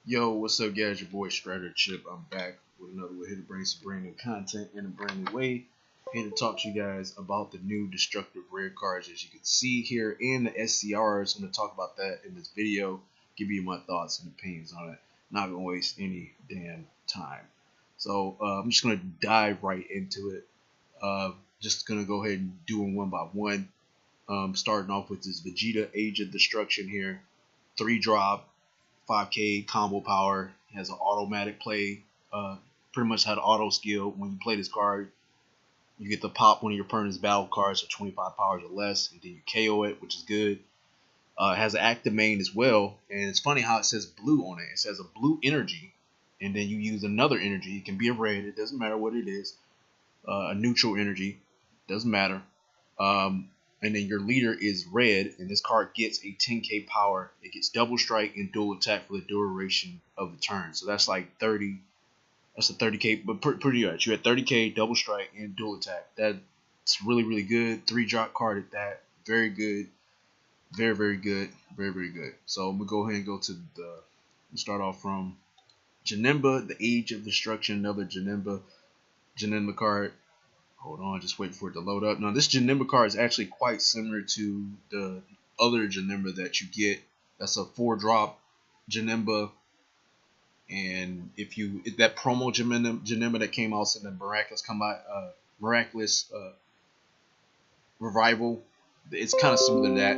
Yo, what's up, guys? Your boy Strider Chip. I'm back with another way here to bring some brand new content in a brand new way. Here to talk to you guys about the new destructive rare cards, as you can see here in the SCRs. I'm going to talk about that in this video, give you my thoughts and opinions on it. Not going to waste any damn time. So I'm just going to dive right into it. Just going to go ahead and do them one by one. Starting off with this Vegeta Age of Destruction here. 3-drop. 5k combo power. He has an automatic play. Pretty much had an auto skill. When you play this card, you get to pop one of your opponent's battle cards for 25 powers or less, and then you KO it, which is good. It has an active main as well, and it's funny how it says blue on it. It says a blue energy, and then you use another energy. It can be a red. It doesn't matter what it is. A neutral energy. Doesn't matter. And then your leader is red, and this card gets a 10k power. It gets double strike and dual attack for the duration of the turn. So that's like 30. That's a 30k, but pretty good. You had 30k, double strike, and dual attack. That's really, really good. 3-drop card at that. Very good. Very, very good. Very, very good. So I'm going to go ahead and go to the... start off from Janemba, the Age of Destruction. Another Janemba card. Hold on, just waiting for it to load up. Now, this Janemba card is actually quite similar to the other Janemba that you get. That's a 4-drop Janemba. And if that promo Janemba that came out in the Miraculous Revival, it's kind of similar to that.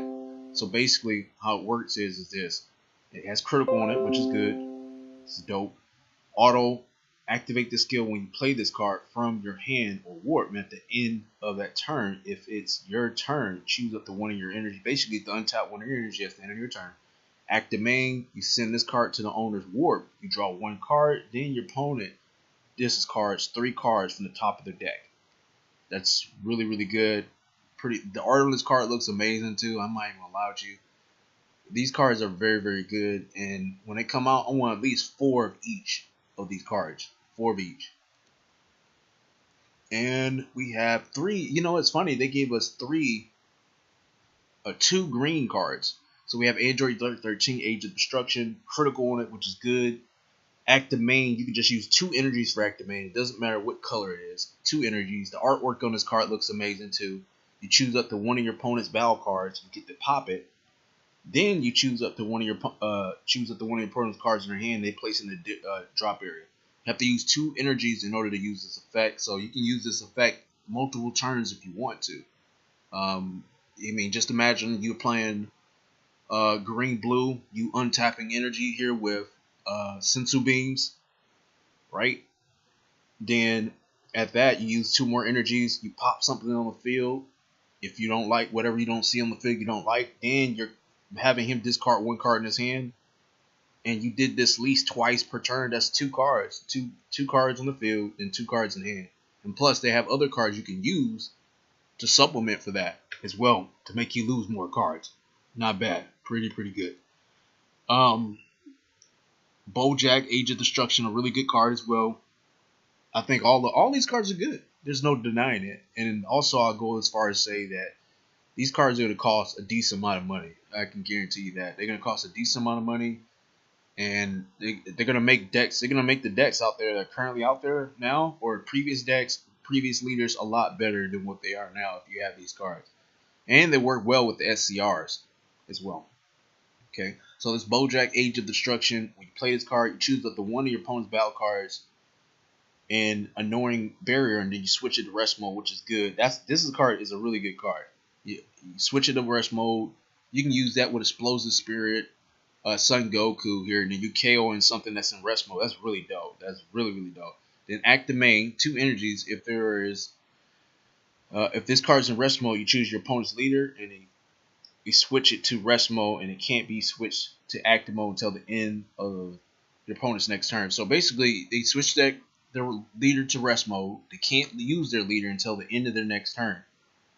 So basically, how it works is this: it has critical on it, which is good. It's dope. Auto. Activate the skill when you play this card from your hand or warp at the end of that turn. If it's your turn, choose up to one of your energy. Basically, to untap one of your energy at the end of your turn. Active main, you send this card to the owner's warp. You draw one card, then your opponent discards 3 cards from the top of their deck. That's really, really good. The art on this card looks amazing too. I'm not even gonna lie with you. These cards are very, very good, and when they come out, I want at least 4 of each of these cards. 4 of each. And we have 3. You know, it's funny. They gave us 2 green cards. So we have Android 13, Age of Destruction, critical on it, which is good. Active main, you can just use 2 energies for active main. It doesn't matter what color it is. 2 energies. The artwork on this card looks amazing too. You choose up to one of your opponent's battle cards. You get to pop it. Then you choose up to one of your opponent's cards in your hand. They place in the drop area. You have to use 2 energies in order to use this effect. So you can use this effect multiple turns if you want to. I mean, just imagine you're playing green-blue. You untapping energy here with Sensu Beams, right? Then at that, you use 2 more energies. You pop something on the field. If you don't like whatever you don't see on the field you don't like, then you're having him discard 1 card in his hand. And you did this at least twice per turn. That's 2 cards. Two cards on the field and 2 cards in hand. And plus, they have other cards you can use to supplement for that as well, to make you lose more cards. Not bad. Pretty good. Bojack, Age of Destruction, a really good card as well. I think all these cards are good. There's no denying it. And also, I'll go as far as say that these cards are going to cost a decent amount of money. I can guarantee you that. They're going to cost a decent amount of money. And they're going to make decks. They're going to make the decks out there that are currently out there now, or previous decks, previous leaders, a lot better than what they are now if you have these cards. And they work well with the SCRs as well. Okay, so this Bojack, Age of Destruction, when you play this card, you choose up to one of your opponent's battle cards and Annoying Barrier, and then you switch it to rest mode, which is good. This card is a really good card. You switch it to rest mode. You can use that with Explosive Spirit, Son Goku here, and then you KO in something that's in rest mode. That's really dope. That's really, really dope. Then active main, 2 energies. If this card's in rest mode, you choose your opponent's leader, and then you switch it to rest mode, and it can't be switched to active mode until the end of your opponent's next turn. So basically, they switch their leader to rest mode. They can't use their leader until the end of their next turn.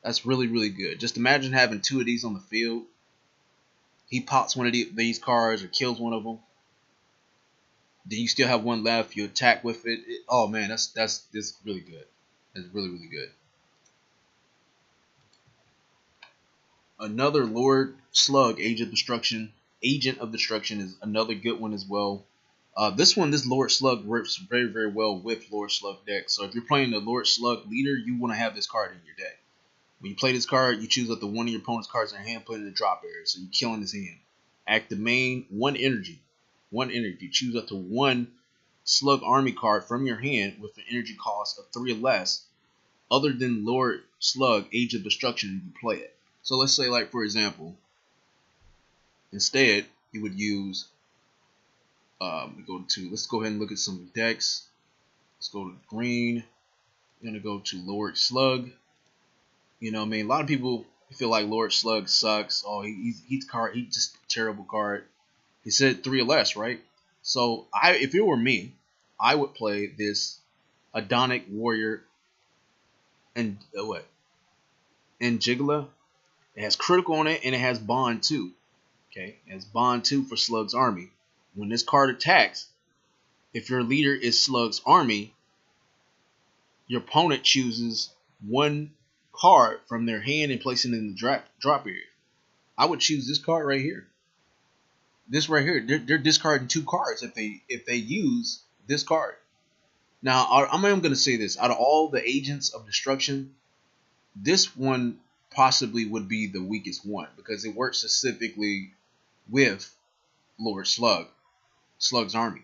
That's really, really good. Just imagine having 2 of these on the field. He pops one of these cards or kills one of them. Then you still have 1 left. You attack with it. Oh man, that's really good. That's really, really good. Another Lord Slug, Agent of Destruction is another good one as well. This Lord Slug works very, very well with Lord Slug deck. So if you're playing the Lord Slug leader, you want to have this card in your deck. When you play this card, you choose up to one of your opponent's cards in your hand, put it in the drop area. So you're killing his hand. Active main, one energy. One energy. Choose up to one Slug Army card from your hand with an energy cost of 3 or less, other than Lord Slug Age of Destruction, and you play it. So let's say, like, for example, instead, you would use, let's go ahead and look at some decks. Let's go to green. We're going to go to Lord Slug. You know what I mean? A lot of people feel like Lord Slug sucks. Oh, he's just a terrible card. He said 3 or less, right? So if it were me, I would play this Adonic Warrior and And Jiggler. It has critical on it and it has bond 2. Okay, it has bond 2 for Slug's army. When this card attacks, if your leader is Slug's army, your opponent chooses one card from their hand and place it in the drop area. I would choose this card right here. This right here, they're discarding 2 cards if they use this card. Now, I'm going to say this: out of all the Agents of Destruction, this one possibly would be the weakest one because it works specifically with Lord Slug's army.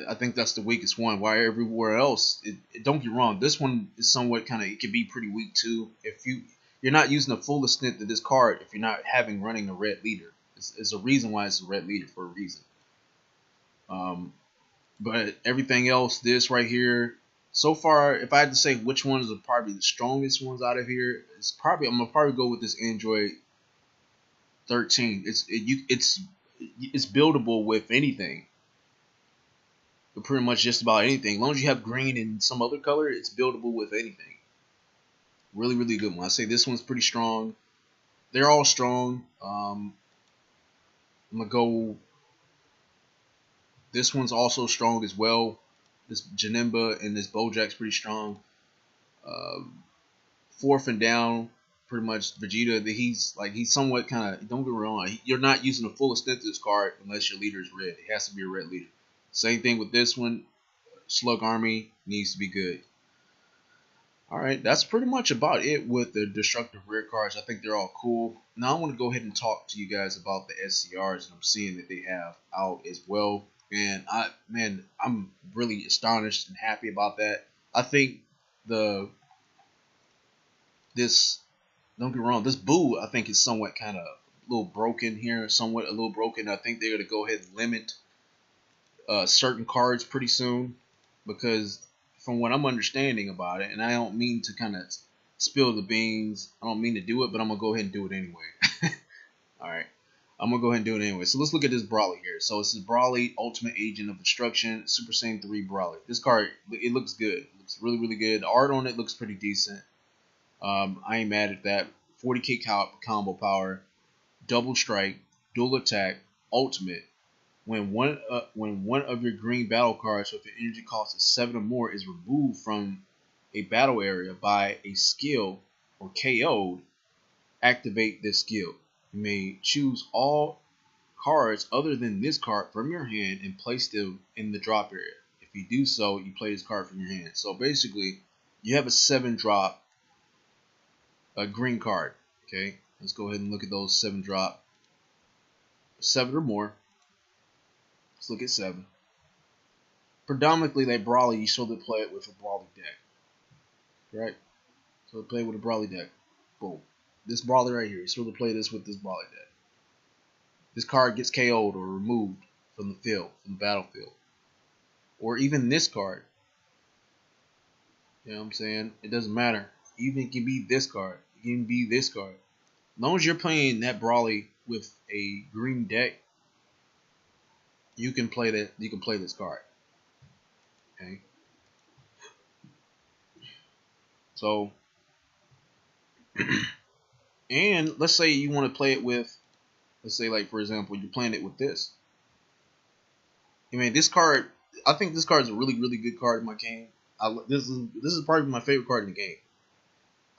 I think that's the weakest one. Why everywhere else, don't get wrong, this one is somewhat it can be pretty weak too. If you're not using the full extent of this card, if you're not running a red leader, it's a reason why it's a red leader for a reason. But everything else, this right here, so far, if I had to say which ones are probably the strongest ones out of here, I'm gonna probably go with this Android 13. It's buildable with anything. But pretty much just about anything. As long as you have green and some other color, it's buildable with anything. Really, really good one. I say this one's pretty strong. They're all strong. I'm gonna go. This one's also strong as well. This Janemba and this Bojack's pretty strong. Fourth and down, pretty much Vegeta. He's somewhat don't get me wrong. You're not using the full extent of this card unless your leader is red. It has to be a red leader. Same thing with this one. Slug Army needs to be good. Alright, that's pretty much about it with the destructive rare cards. I think they're all cool. Now I want to go ahead and talk to you guys about the SCRs that I'm seeing that they have out as well. And I'm really astonished and happy about that. I think don't get me wrong, this Boo I think is somewhat a little broken here, somewhat a little broken. I think they're gonna go ahead and limit certain cards pretty soon, because from what I'm understanding about it, and I don't mean to spill the beans, I don't mean to do it, but I'm gonna go ahead and do it anyway. Alright, I'm gonna go ahead and do it anyway. So let's look at this Brawly here. So this is Brawly, Ultimate Agent of Destruction, Super Saiyan 3 Brawly. This card, it looks good. It looks really, really good. The art on it looks pretty decent. I ain't mad at that. 40k combo power, double strike, dual attack, ultimate. When one of your green battle cards with an energy cost of 7 or more is removed from a battle area by a skill or KO'd, activate this skill. You may choose all cards other than this card from your hand and place them in the drop area. If you do so, you play this card from your hand. So basically, you have a 7-drop green card. Okay, let's go ahead and look at those 7-drop. 7 or more. Let's look at 7. Predominantly, that Brawly, you sort of play it with a Brawly deck. Right? So play it with a Brawly deck. Boom. This Brawly right here, you sort of play this with this Brawly deck. This card gets KO'd or removed from the field, from the battlefield. Or even this card. You know what I'm saying? It doesn't matter. Even it can be this card. It can be this card. As long as you're playing that Brawly with a green deck, you can play that. You can play this card. Okay. So, and let's say you want to play it with, let's say, like, for example, you're playing it with this. I mean, this card, I think this card is a really, really good card in my game. This is probably my favorite card in the game.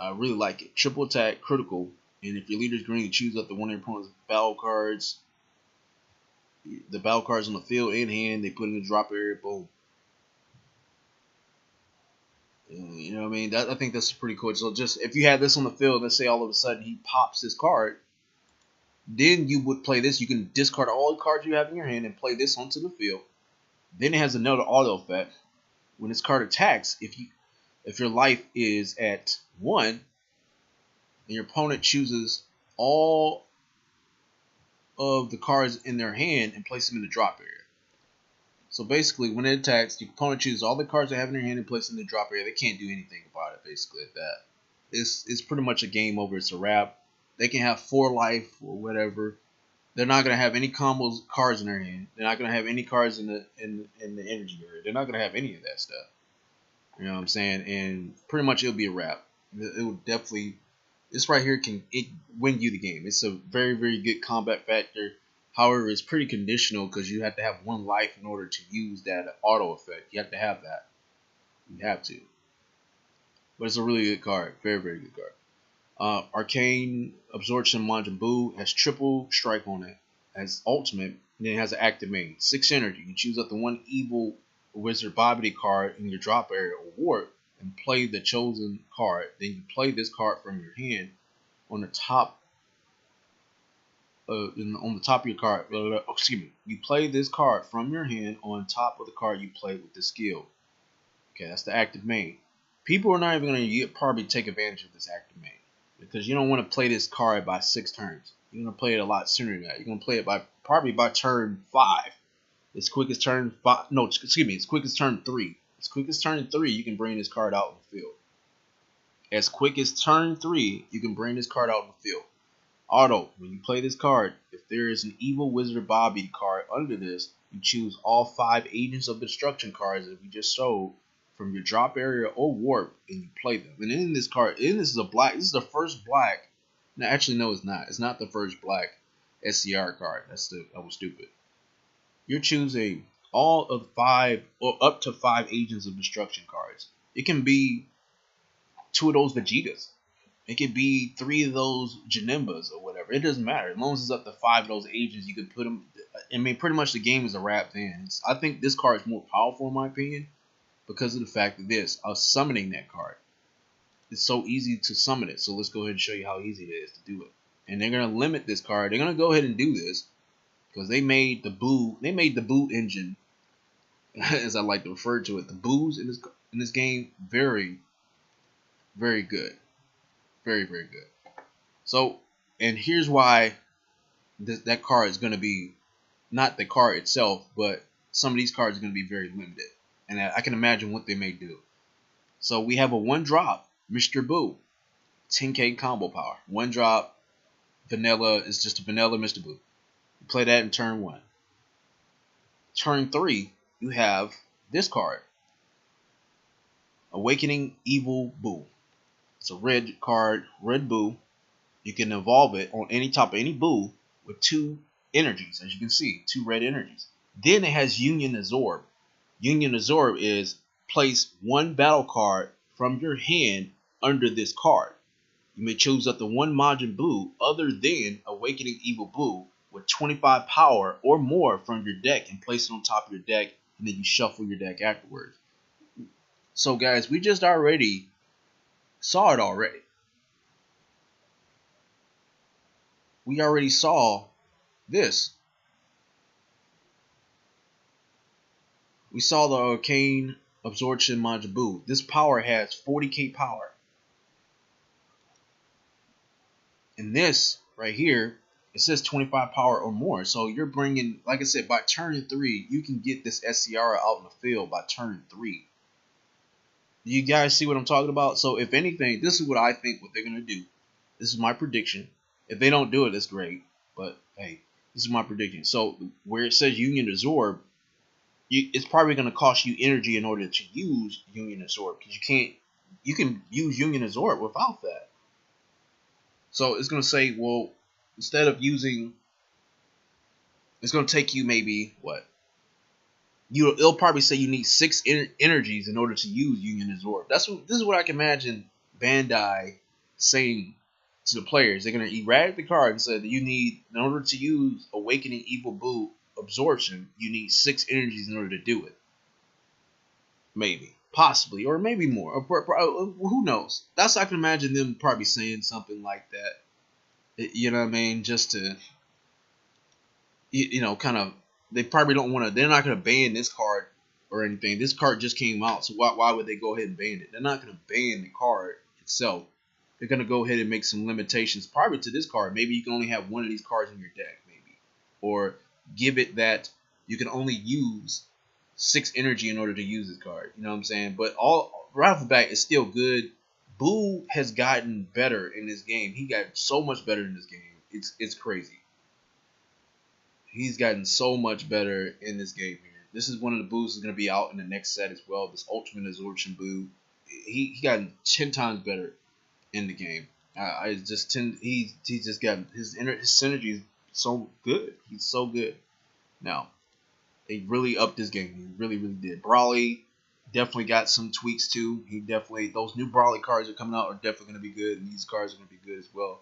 I really like it. Triple attack, critical, and if your leader's green, you choose up to one of your opponent's battle cards. The battle cards on the field in hand, they put in the drop area, boom. You know what I mean? That, I think that's pretty cool. So just if you had this on the field, let's say all of a sudden he pops this card, then you would play this. You can discard all the cards you have in your hand and play this onto the field. Then it has another auto effect. When this card attacks, if your life is at 1 and your opponent chooses all of the cards in their hand and place them in the drop area. So basically, when it attacks, your opponent chooses all the cards they have in their hand and place them in the drop area. They can't do anything about it, basically, at that. It's pretty much a game over. It's a wrap. They can have 4 life or whatever. They're not going to have any combos cards in their hand. They're not going to have any cards in the energy area. They're not going to have any of that stuff. You know what I'm saying? And pretty much it'll be a wrap. It will definitely. This right here can win you the game. It's a very, very good combat factor. However, it's pretty conditional because you have to have 1 life in order to use that auto effect. You have to have that. You have to. But it's a really good card. Very, very good card. Arcane Absorption Majin Buu has triple strike on it as ultimate. And then it has an active main. 6 energy. You choose up to 1 evil Wizard Bobby card in your drop area or ward and play the chosen card. Then you play this card from your hand on the top. On the top of your card, excuse me, you play this card from your hand on top of the card you play with the skill. Okay, that's the active main. People are not even going to probably take advantage of this active main because you don't want to play this card by 6 turns. You're going to play it a lot sooner than that. You're going to play it probably by turn 5. As quick as turn 5. No, excuse me. As quick as turn 3. As quick as turn 3, you can bring this card out in the field. As quick as turn 3, you can bring this card out in the field. Auto, when you play this card, if there is an evil Wizard Bobby card under this, you choose all 5 Agents of Destruction cards that we just showed from your drop area or warp, and you play them. And in this card, this is the first black. No, actually, no, it's not. It's not the first black SCR card. That was stupid. You're choosing all of 5 or up to 5 Agents of Destruction cards. It can be 2 of those Vegetas. It could be 3 of those Janimbas or whatever. It doesn't matter. As long as it's up to 5 of those agents, you can put them. I mean, pretty much the game is a wrap then. I think this card is more powerful in my opinion because of the fact that I was summoning that card. It's so easy to summon it. So let's go ahead and show you how easy it is to do it. And they're going to limit this card. They're going to go ahead and do this because they made the Buu engine, as I like to refer to it. The Buus in this game, very, very good. Very, very good. So, and here's why that card is going to be, not the card itself, but some of these cards are going to be very limited. And I can imagine what they may do. So we have a 1-drop, Mr. Buu. 10k combo power. 1-drop, vanilla, is just a vanilla Mr. Buu. You play that in turn 1. Turn 3, you have this card. Awakening Evil Buu. It's a red card, red Buu. You can evolve it on any top of any Buu with 2 energies, as you can see, 2 red energies. Then it has Union Absorb. Union Absorb is place 1 battle card from your hand under this card. You may choose up to 1 Majin Buu other than Awakening Evil Buu with 25 power or more from your deck and place it on top of your deck, and then you shuffle your deck afterwards. So guys, we just already saw it already. We already saw this. We saw the Arcane Absorption Majin Buu. This power has 40k power. And this right here, it says 25 power or more. So you're bringing, like I said, by turn 3, you can get this SCR out in the field by turn 3. Do you guys see what I'm talking about? So if anything, this is what I think what they're going to do. This is my prediction. If they don't do it, it's great. But hey, this is my prediction. So where it says Union Absorb, it's probably going to cost you energy in order to use Union Absorb. Because you can use Union Absorb without that. So it's going to say, well, instead of using, it's going to take you maybe, what? It'll probably say you need 6 energies in order to use Union Absorb. This is what I can imagine Bandai saying to the players. They're going to erradic the card and say that you need, in order to use Awakening Evil Buu absorption, you need 6 energies in order to do it. Maybe, possibly, or maybe more. Who knows? That's I can imagine them probably saying something like that. You know what I mean? Just to, kind of, they probably don't want to. They're not going to ban this card or anything. This card just came out, so why would they go ahead and ban it? They're not going to ban the card itself. They're going to go ahead and make some limitations probably to this card. Maybe you can only have one of these cards in your deck, maybe, or give it that you can only use 6 energy in order to use this card. You know what I'm saying? But all right off the bat, it's still good. Boo has gotten better in this game. He got so much better in this game. It's crazy. He's gotten so much better in this game here. This is one of the boos that's going to be out in the next set as well. This Ultimate Absorption boo. He gotten 10 times better in the game. He's just gotten his synergy is so good. He's so good. Now, they really upped this game. He really, really did. Brawley definitely got some tweaks too. Those new Brawley cards are coming out are definitely going to be good, and these cards are going to be good as well.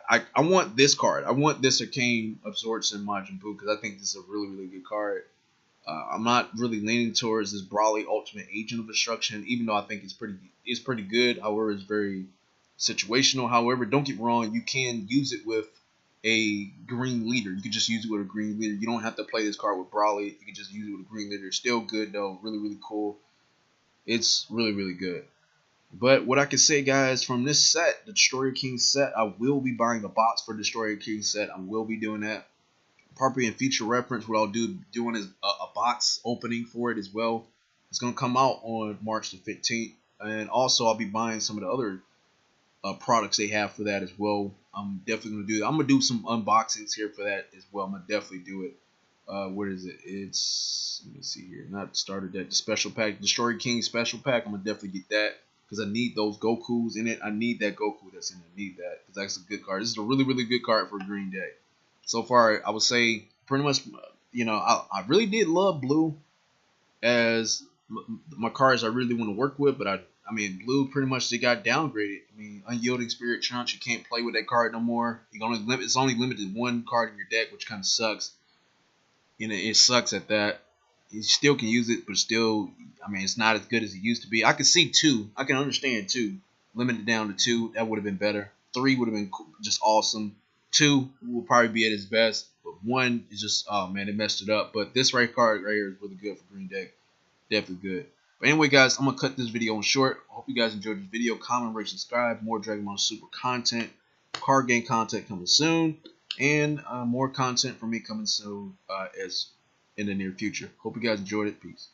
I want this card. I want this Arcane Absorption Majin Buu because I think this is a really, really good card. I'm not really leaning towards this Brawley Ultimate Agent of Destruction, even though I think it's pretty good. However, it's very situational. However, don't get me wrong, you can use it with a green leader. You can just use it with a green leader. You don't have to play this card with Brawley. You can just use it with a green leader. It's still good though. Really, really cool. It's really, really good. But what I can say, guys, from this set, the Destroyer King set, I will be buying a box for Destroyer King set. I will be doing that. Probably in future reference, what I'll doing is a box opening for it as well. It's going to come out on March the 15th. And also, I'll be buying some of the other products they have for that as well. I'm definitely going to do that. I'm going to do some unboxings here for that as well. I'm going to definitely do it. What is it? It's, let me see here. Not starter deck, the special pack. Destroyer King special pack. I'm going to definitely get that because I need those Gokus in it. I need that Goku that's in it. I need that because that's a good card. This is a really, really good card for a green deck. So far, I would say pretty much, I really did love Blue as my cards I really want to work with, but I mean, Blue pretty much they got downgraded. I mean, Unyielding Spirit Chunks, you can't play with that card no more. It's only limited to one card in your deck, which kind of sucks. It sucks at that. You still can use it, but still, I mean, it's not as good as it used to be. I can see 2. I can understand 2. Limited down to 2, that would have been better. 3 would have been just awesome. 2 will probably be at its best, but 1 is just, oh man, it messed it up. But this card right here is really good for green deck. Definitely good. But anyway, guys, I'm going to cut this video on short. I hope you guys enjoyed this video. Comment, rate, subscribe. More Dragon Ball Super content. Card game content coming soon. And more content from me coming soon as in the near future. Hope you guys enjoyed it. Peace.